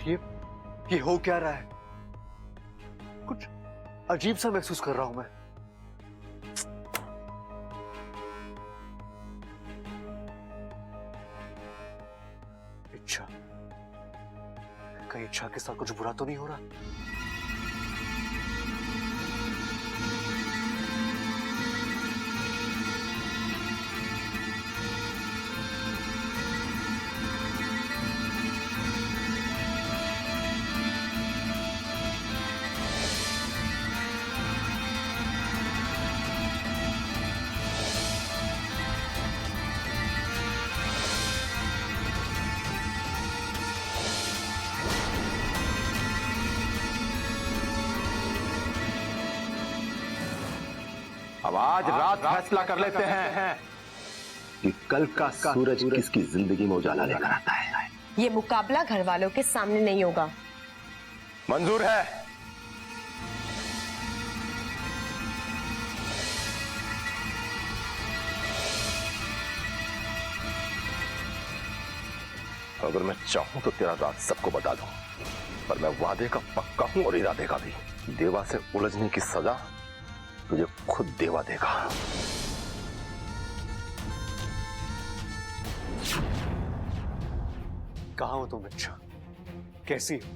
ये हो क्या रहा है? कुछ अजीब सा महसूस कर रहा हूं मैं। इच्छा, कहीं इच्छा के साथ कुछ बुरा तो नहीं हो रहा? अब आज रात फैसला कर लेते हैं कि कल का सूरज किसकी जिंदगी में उजाला लेकर आता है। ये मुकाबला घर वालों के सामने नहीं होगा। मंजूर है? अगर मैं चाहूं तो तेरा राज सबको बता दूं, पर मैं वादे का पक्का हूं और इरादे का भी। देवा से उलझने की सजा तुझे खुद देवा देगा। कहां हो तुम इच्छा? कैसी हो?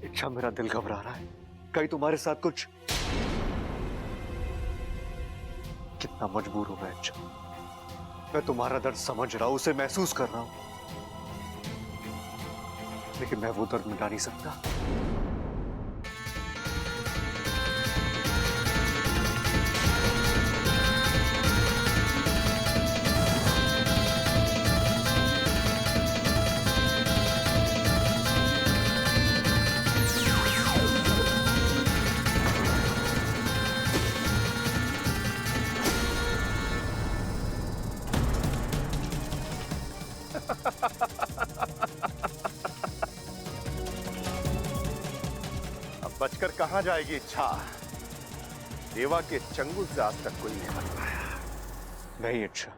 इच्छा, मेरा दिल घबरा रहा है। कहीं तुम्हारे साथ कुछ? कितना मजबूर हूं मैं इच्छा। मैं तुम्हारा दर्द समझ रहा हूं, उसे महसूस कर रहा हूं, लेकिन मैं वो दर्द मिटा नहीं सकता। अब बचकर कहां जाएगी इच्छा? देवा के चंगुल से आज तक कोई नहीं बच पाया। नहीं इच्छा,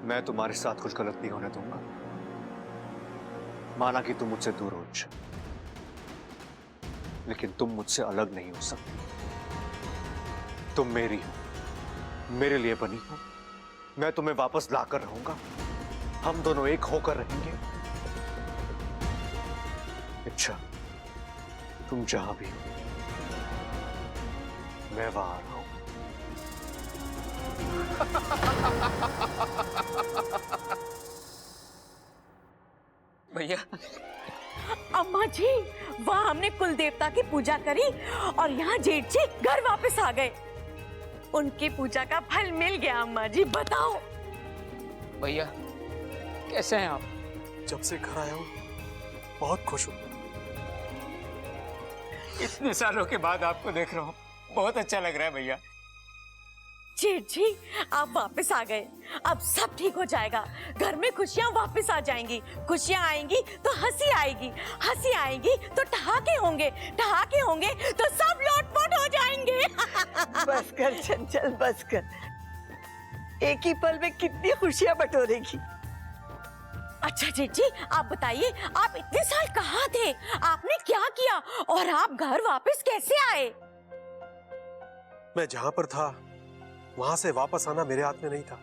मैं तुम्हारे साथ कुछ गलत नहीं होने दूंगा। माना कि तुम मुझसे दूर हो इच्छा, लेकिन तुम मुझसे अलग नहीं हो सकती। तुम मेरी हो, मेरे लिए बनी हो। मैं तुम्हें वापस लाकर रहूंगा। हम दोनों एक होकर रहेंगे। इच्छा, तुम जहां भी हो, मैं वहां आ रहा हूं। भैया, अम्मा जी, वहां हमने कुल देवता की पूजा करी और यहाँ जेठ जी घर वापस आ गए। उनकी पूजा का फल मिल गया। अम्मा जी बताओ। भैया कैसे हैं आप? जब से घर आया हूं बहुत खुश हूं। इतने सालों के बाद आपको देख रहा हूँ, बहुत अच्छा लग रहा है भैया। जेठ जी, आप वापस आ गए। अब सब ठीक हो जाएगा। घर में खुशियां वापस आ जाएंगी। खुशियां आएंगी तो हंसी आएगी, हंसी आएगी तो ठहाके होंगे, ठहाके होंगे तो सब लोटपोट हो जाएंगे। बस कर चंचल, बस कर। एक ही पल में कितनी खुशियां बटोरेगी। अच्छा जेठ जी, आप बताइए, आप इतने साल कहाँ थे? आपने क्या किया और आप घर वापस कैसे आए? मैं जहां पर था वहां से वापस आना मेरे हाथ में नहीं था।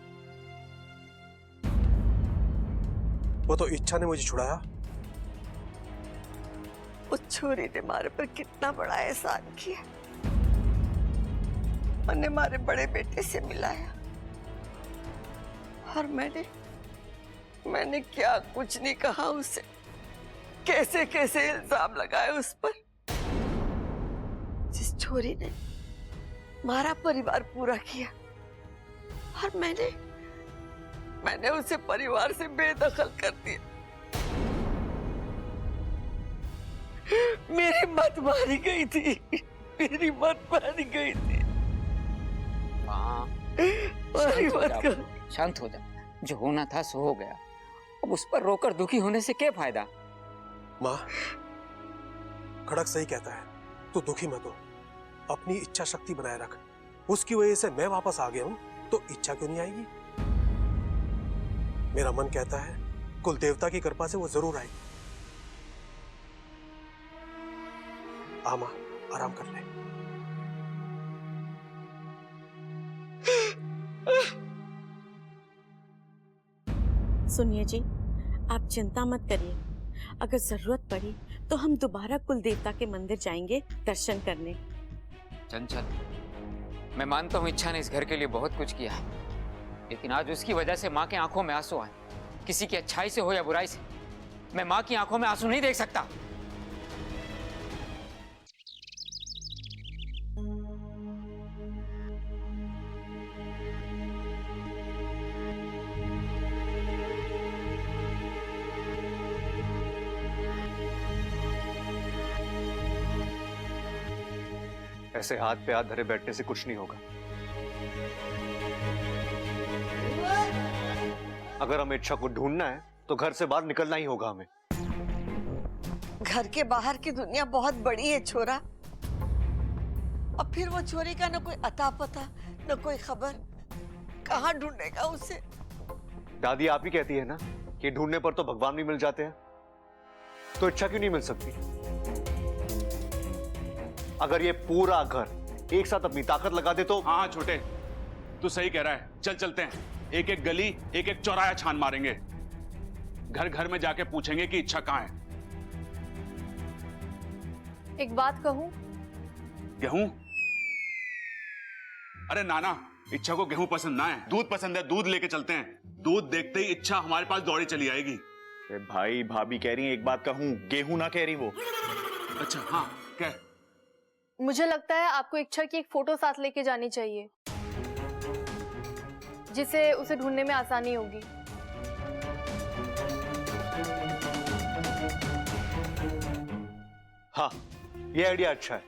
वो तो इच्छा ने मुझे छुड़ाया। उस छोरी ने मारे पर कितना बड़ा एहसान किया। मैंने हमारे बड़े बेटे से मिलाया और मैंने क्या कुछ नहीं कहा उसे। कैसे कैसे इल्जाम लगाए उस पर। जिस छोरी ने हमारा परिवार पूरा किया और मैंने उसे परिवार से बेदखल कर दिया। मेरी मत मारी गई थी, मेरी मत मारी गई थी। हाँ, शांत हो जा। जो होना था सो हो गया। अब उस पर रोकर दुखी होने से क्या फायदा? माँ, खड़क सही कहता है, तू दुखी मत हो। अपनी इच्छा शक्ति बनाए रख। उसकी वजह से मैं वापस आ गया हूं तो इच्छा क्यों नहीं आएगी? मेरा मन कहता है कुल देवता की कृपा से वो जरूर आएगी। आ मां, आराम कर ले। सुनिए जी, आप चिंता मत करिए। अगर जरूरत पड़ी तो हम दोबारा कुल देवता के मंदिर जाएंगे दर्शन करने। चंचल, मैं मानता हूँ इच्छा ने इस घर के लिए बहुत कुछ किया है, लेकिन आज उसकी वजह से माँ के आंखों में आंसू आए। किसी की अच्छाई से हो या बुराई से, मैं माँ की आंखों में आंसू नहीं देख सकता। ऐसे हाथ पे हाथ धरे बैठने से कुछ नहीं होगा। अगर हमें इच्छा को ढूंढना है तो घर से बाहर निकलना ही होगा हमें। घर के बाहर की दुनिया बहुत बड़ी है छोरा। अब फिर वो छोरी का न कोई अता पता, न कोई खबर, कहाँ ढूंढेगा उसे? दादी आप ही कहती है ना कि ढूंढने पर तो भगवान भी मिल जाते हैं, तो इच्छा क्यों नहीं मिल सकती? अगर ये पूरा घर एक साथ अपनी ताकत लगा दे तो। हाँ छोटे, तू सही कह रहा है। चल चलते हैं, एक एक गली, एक एक चौराहा छान मारेंगे। घर घर में जाके पूछेंगे कि इच्छा कहाँ है। एक बात कहूं? गेहूं? अरे नाना, इच्छा को गेहूं पसंद ना है, दूध पसंद है। दूध लेके चलते हैं। दूध देखते ही इच्छा हमारे पास दौड़ी चली आएगी। भाई भाभी कह रही हैं, एक बात कहूं, गेहूं ना कह रही वो। अच्छा हाँ, कह। मुझे लगता है आपको इच्छा की एक फोटो साथ लेके जानी चाहिए, जिससे उसे ढूंढने में आसानी होगी। हाँ, ये आइडिया अच्छा है,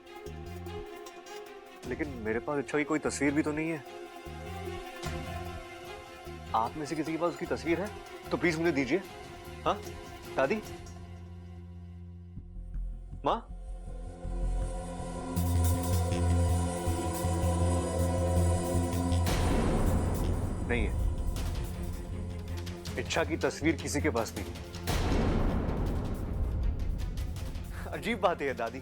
लेकिन मेरे पास इच्छा की कोई तस्वीर भी तो नहीं है। आप में से किसी के पास उसकी तस्वीर है तो प्लीज मुझे दीजिए। हाँ दादी, माँ, नहीं है। इच्छा की तस्वीर किसी के पास नहीं है। अजीब बात है दादी,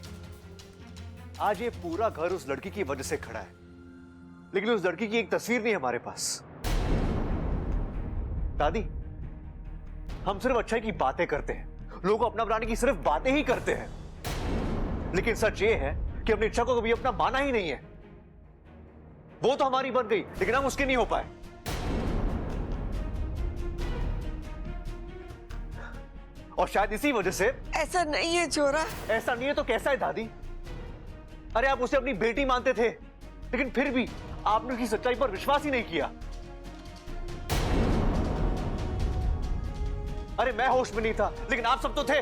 आज ये पूरा घर उस लड़की की वजह से खड़ा है, लेकिन उस लड़की की एक तस्वीर नहीं है हमारे पास। दादी, हम सिर्फ अच्छाई की बातें करते हैं, लोगों को अपना बनाने की सिर्फ बातें ही करते हैं, लेकिन सच ये है कि हमने इच्छा को कभी अपना माना ही नहीं है। वो तो हमारी बन गई, लेकिन हम उसके नहीं हो पाए। और शायद इसी वजह से। ऐसा नहीं है छोरा। ऐसा नहीं है तो कैसा है दादी? अरे आप उसे अपनी बेटी मानते थे, लेकिन फिर भी आपने उसकी सच्चाई पर विश्वास ही नहीं किया। अरे मैं होश में नहीं था, लेकिन आप सब तो थे।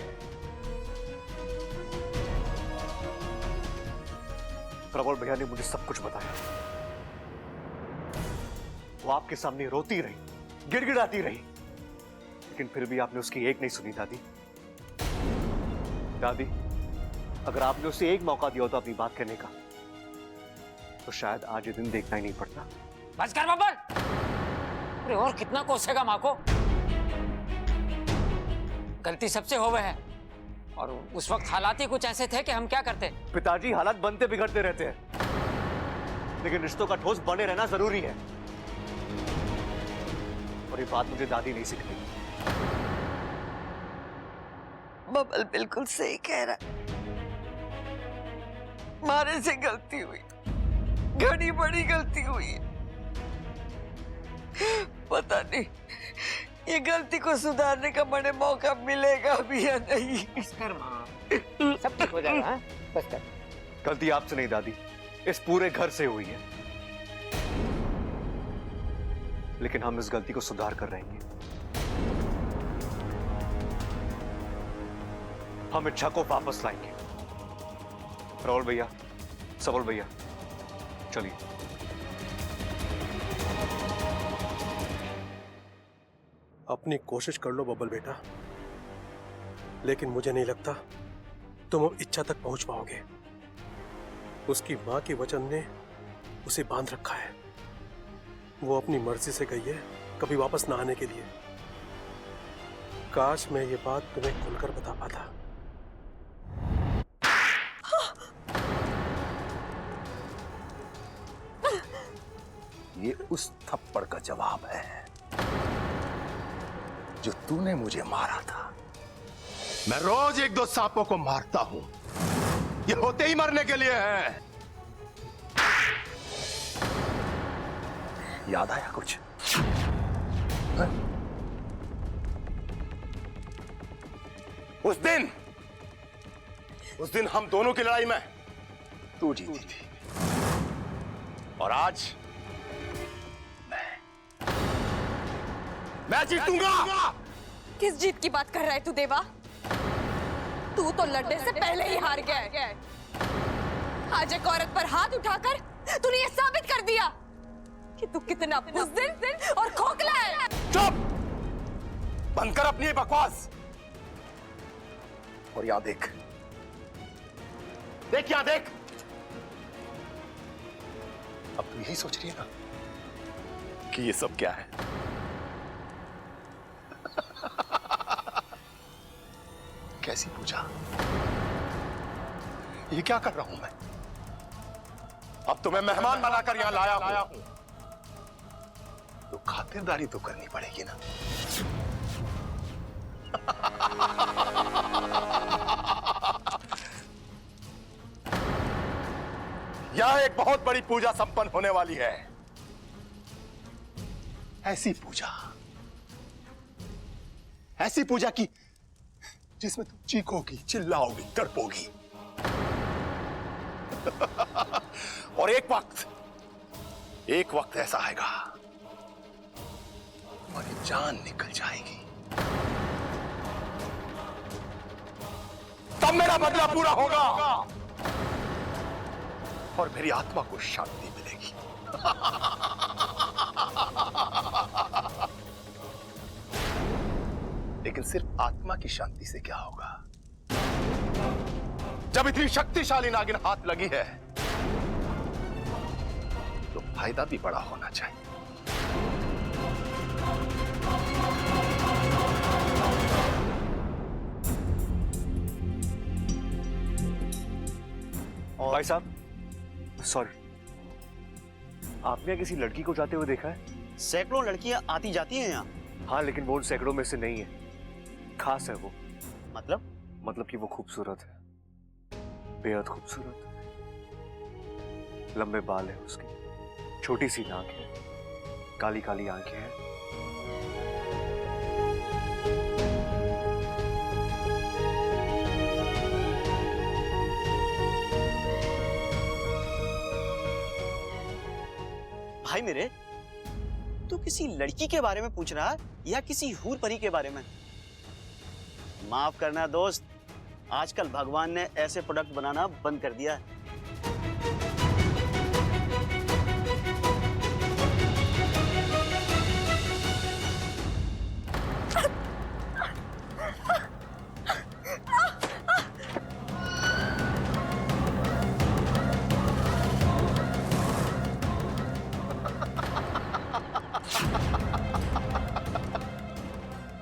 प्रबल भैया ने मुझे सब कुछ बताया। वो आपके सामने रोती रही, गिड़गिड़ाती रही, लेकिन फिर भी आपने उसकी एक नहीं सुनी। दादी, दादी, अगर आपने उसे एक मौका दिया होता अपनी बात कहने का, तो शायद आज ये दिन देखना ही नहीं पड़ता। बस कर बब्बर। अरे और कितना कोसेगा माँ को? गलती सबसे हो गए है, और उस वक्त हालात ही कुछ ऐसे थे कि हम क्या करते। पिताजी, हालात बनते बिगड़ते रहते हैं, लेकिन रिश्तों का ठोस बने रहना जरूरी है, और ये बात मुझे दादी नहीं सिखाई। बबल बिल्कुल सही कह रहा। मारे से गलती हुई, घनी बड़ी गलती हुई। पता नहीं ये गलती को सुधारने का मुझे मौका मिलेगा भी या नहीं। बस कर माँ, सब ठीक हो जाएगा। हाँ? बस कर। गलती आपसे नहीं दादी, इस पूरे घर से हुई है, लेकिन हम इस गलती को सुधार कर रहेंगे। हम इच्छा को वापस लाएंगे। राहुल भैया, सबल भैया, चलिए। अपनी कोशिश कर लो बबल बेटा, लेकिन मुझे नहीं लगता तुम अब इच्छा तक पहुंच पाओगे। उसकी मां के वचन ने उसे बांध रखा है। वो अपनी मर्जी से गई है, कभी वापस ना आने के लिए। काश मैं ये बात तुम्हें खुलकर बता पाता। ये उस थप्पड़ का जवाब है जो तूने मुझे मारा था। मैं रोज एक दो सांपों को मारता हूं, ये होते ही मरने के लिए है। याद आया कुछ? है? उस दिन हम दोनों की लड़ाई में तू जीती थी, और आज मैं जीतूंगा। किस जीत की बात कर रहा है तू देवा? तू तो लड़ने से पहले ही हार गया है। आज एक औरत पर हाथ उठाकर तूने ये साबित कर दिया कि तू कितना बुज़दिल और खोखला है। चुप! बंद कर अपनी ये बकवास और यहां देख। देख यहां देख। अब तू यही सोच रही है ना कि ये सब क्या है? कैसी पूजा? ये क्या कर रहा हूं मैं? अब तुम्हें मेहमान बनाकर यहां लाया हूं, तो खातिरदारी तो करनी पड़ेगी ना। यह एक बहुत बड़ी पूजा संपन्न होने वाली है। ऐसी पूजा की जिसमें तुम चीखोगी, चिल्लाओगी, तड़पोगी। और एक वक्त ऐसा आएगा तुम्हारी जान निकल जाएगी, तब मेरा बदला पूरा होगा और मेरी आत्मा को शांति मिलेगी। लेकिन सिर्फ आत्मा की शांति से क्या होगा? जब इतनी शक्तिशाली नागिन हाथ लगी है तो फायदा भी बड़ा होना चाहिए। भाई साहब, सॉरी, आपने किसी लड़की को जाते हुए देखा है? सैकड़ों लड़कियां आती जाती हैं यहाँ। हाँ, लेकिन वो उन सैकड़ों में से नहीं है। खास है वो। मतलब कि वो खूबसूरत है, बेहद खूबसूरत। लंबे बाल है उसके, छोटी सी नाक है, काली काली आंखें हैं। भाई मेरे, तू किसी लड़की के बारे में पूछ रहा है या किसी हूर परी के बारे में? माफ करना दोस्त, आजकल भगवान ने ऐसे प्रोडक्ट बनाना बंद कर दिया है।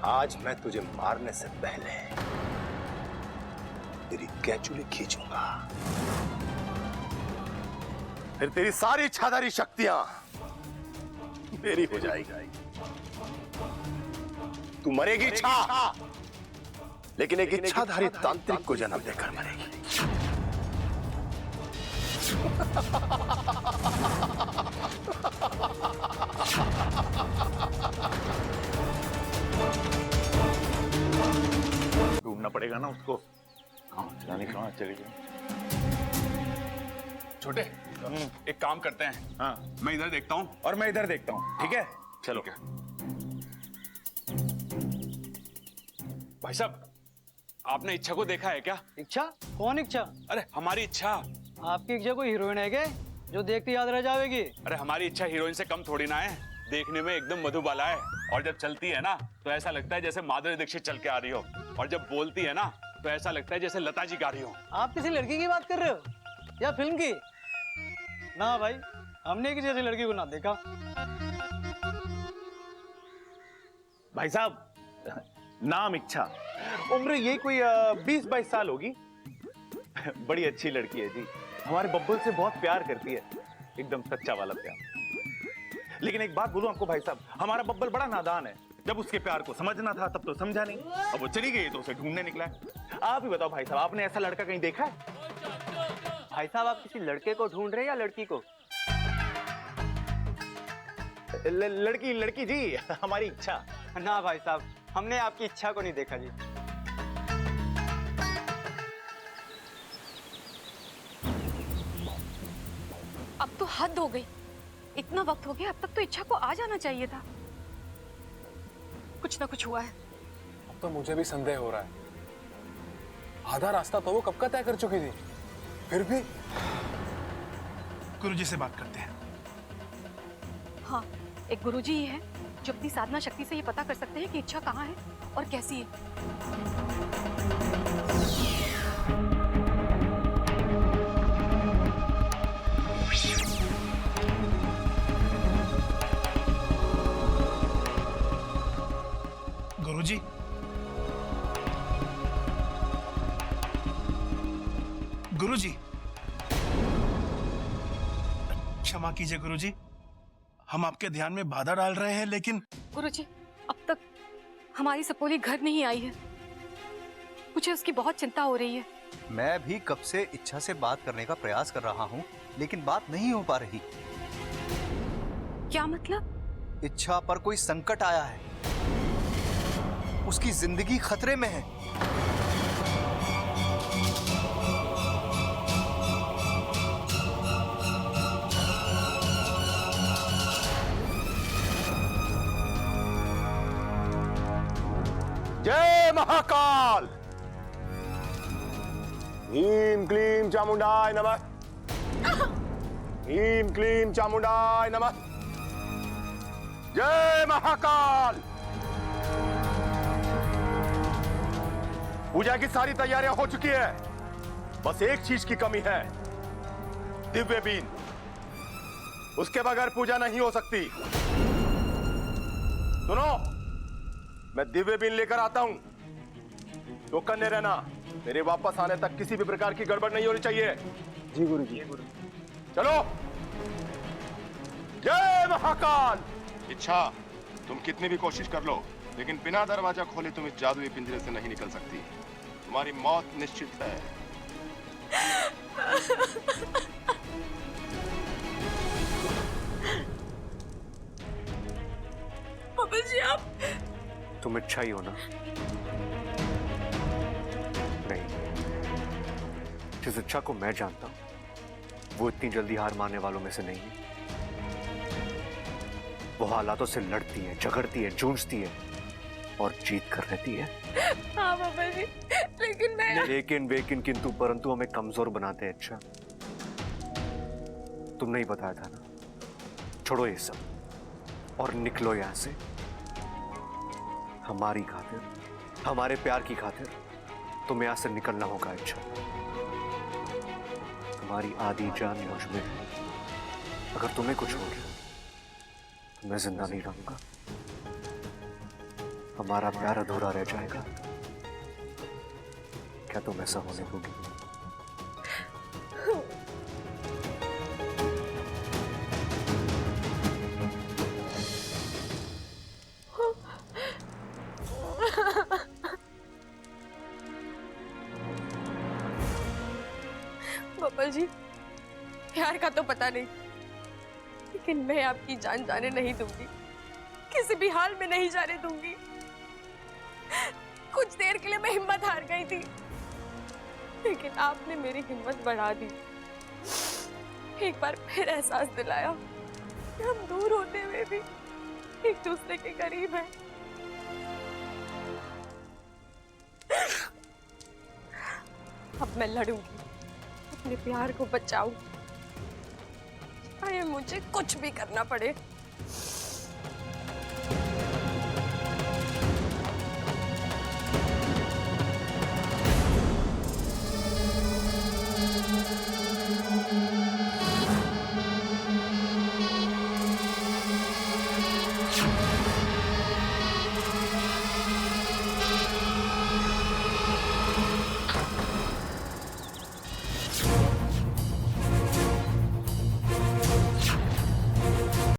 आज मैं तुझे मारने से पहले तेरी कैंचुली खींचूंगा, फिर तेरी सारी इच्छाधारी शक्तियां मेरी हो जाएगी। तू मरेगी इच्छा, लेकिन एक इच्छाधारी तांत्रिक को जन्म देकर मरेगी। ढूंढना पड़ेगा ना उसको। जाने कहाँ चली गई। छोटे, एक काम करते हैं। हाँ, मैं इधर देखता हूँ और मैं इधर देखता हूँ। ठीक है, चलो। ठीक है। भाई साहब, आपने इच्छा को देखा है क्या? इच्छा? कौन इच्छा? अरे हमारी इच्छा। आपकी इच्छा कोई हीरोइन है क्या जो देखते याद रह जाएगी? अरे हमारी इच्छा हीरोइन से कम थोड़ी ना है, देखने में एकदम मधुबाला है, और जब चलती है ना तो ऐसा लगता है जैसे माधुरी दीक्षित चल के आ रही हो, और जब बोलती है ना तो ऐसा लगता है जैसे लता जी गा रही हो। आप किसी लड़की की बात कर रहे हो या फिल्म की? ना भाई, हमने किसी ऐसी लड़की को ना देखा। भाई साहब, नाम इच्छा, उम्र यही कोई 20-22 साल होगी। बड़ी अच्छी लड़की है जी, हमारे बब्बल से बहुत प्यार करती है, एकदम सच्चा वाला प्यार। लेकिन एक बात बोलूं आपको भाई साहब, हमारा बब्बल बड़ा नादान है। जब उसके प्यार को समझना था तब तो समझा नहीं, अब वो चली गई तो उसे ढूंढने निकला है। आप ही बताओ भाई साहब, आपने ऐसा लड़का कहीं देखा है? भाई साहब आप किसी लड़के को ढूंढ रहे हैं या लड़की को? लड़की जी, हमारी इच्छा। ना भाई साहब, हमने आपकी इच्छा को नहीं देखा जी। अब तो हद हो गई, इतना वक्त हो गया, अब तक तो इच्छा को आ जाना चाहिए था। कुछ ना कुछ हुआ है। अब तो मुझे भी संदेह हो रहा है, आधा रास्ता तो वो कब का तय कर चुकी थी, फिर भी। गुरुजी से बात करते हैं। हाँ, एक गुरुजी ही है जो अपनी साधना शक्ति से ये पता कर सकते हैं कि इच्छा कहाँ है और कैसी है। गुरुजी, गुरुजी, क्षमा कीजिए गुरुजी, हम आपके ध्यान में बाधा डाल रहे हैं, लेकिन गुरुजी, अब तक हमारी सपोली घर नहीं आई है, मुझे उसकी बहुत चिंता हो रही है। मैं भी कब से इच्छा से बात करने का प्रयास कर रहा हूँ, लेकिन बात नहीं हो पा रही। क्या मतलब? इच्छा पर कोई संकट आया है, उसकी जिंदगी खतरे में है। जय महाकाल, ह्रीं क्लीं चामुंडाय नमः, ह्रीं क्लीं चामुंडाय नमः। जय महाकाल। पूजा की सारी तैयारियां हो चुकी है, बस एक चीज की कमी है, दिव्य बीन। उसके बगैर पूजा नहीं हो सकती। सुनो, मैं दिव्य बीन लेकर आता हूं, तो कन्ने रहना, मेरे वापस आने तक किसी भी प्रकार की गड़बड़ नहीं होनी चाहिए। जी गुरुजी। चलो। जय महाकाल। इच्छा, तुम कितनी भी कोशिश कर लो, लेकिन बिना दरवाजा खोले तुम इस जादुई पिंजरे से नहीं निकल सकती। तुम्हारी मौत निश्चित है। बाबा जी, आप तुम इच्छा ही हो ना? नहीं, जिस इच्छा को मैं जानता हूं वो इतनी जल्दी हार मानने वालों में से नहीं है। वो हालातों से लड़ती है, झगड़ती है, जूझती है और जीत कर रहती है। हाँ बाबा जी, लेकिन मैं लेकिन वेकिन किंतु परंतु हमें कमजोर बनाते हैं। अच्छा, तुमने ही बताया था ना, छोड़ो ये सब और निकलो यहां से। हमारी खातिर, हमारे प्यार की खातिर तुम्हें यहां से निकलना होगा। अच्छा, तुम्हारी आधी जान मुझ में है, अगर तुम्हें कुछ हो गया तो मैं जिंदा नहीं रहूंगा, हमारा प्यार अधूरा रह जाएगा। क्या तुम ऐसा होने दोगी? बाबा जी, प्यार का तो पता नहीं, लेकिन मैं आपकी जान जाने नहीं दूंगी, किसी भी हाल में नहीं जाने दूंगी। कुछ देर के लिए मैं हिम्मत हार गई थी, लेकिन आपने मेरी हिम्मत बढ़ा दी। एक बार फिर एहसास दिलाया कि हम दूर होते हुए भी एक दूसरे के करीब हैं। अब मैं लड़ूंगी, अपने प्यार को बचाऊं, चाहे मुझे कुछ भी करना पड़े।